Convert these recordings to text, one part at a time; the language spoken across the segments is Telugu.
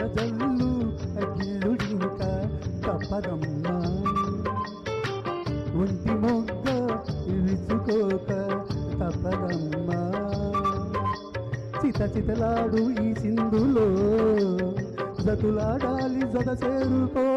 జల్లు గిల్లుడింక తప్పదమ్మా ఒంటి మొగ్గ విచ్చుకోక తప్పదమ్మా చితలాడు ఈ సింధులో జతులాడాలి జత చేరుకో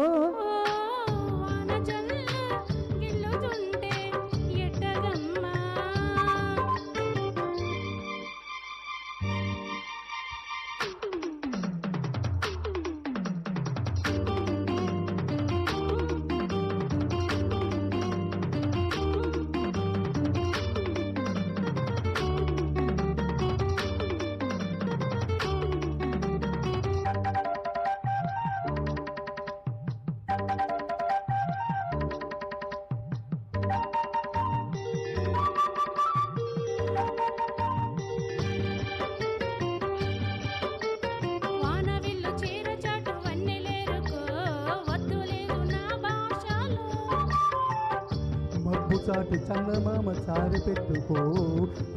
చాటు చందమామ చారి పెట్టుకో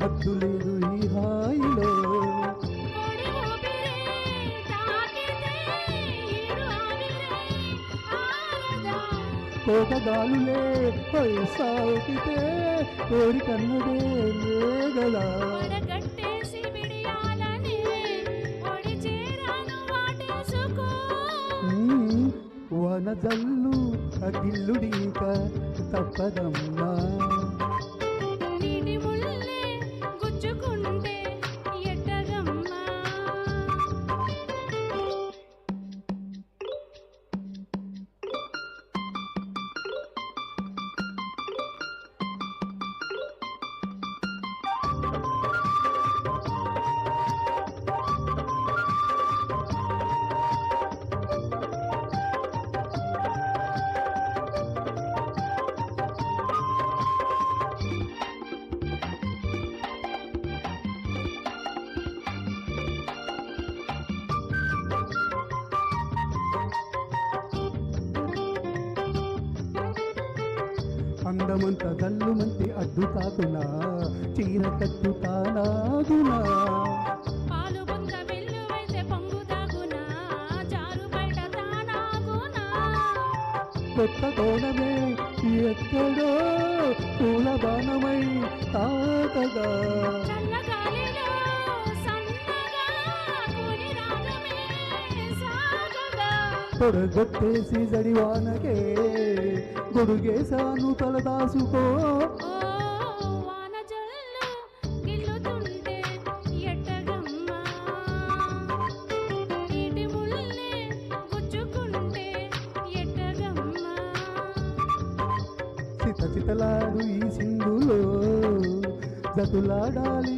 హద్దు లేదు ఈ హాయిలో కోకగాలులే సాగితే కోరి కన్నడే లేగలా వన జల్లు అగిల్లుడింక తప్పదమ్మా అందమంత జల్లుమంతి అడ్డు కాకునా చీర కట్టుతానాగునా కొత్త కోణమే ఎక్కడో పూల బాణమై తాకగా పొడగొట్టేసి జడివానకే గొడుగేశాను తలదాసుకో చితలాడు ఈ సింధులో జతులాడాలి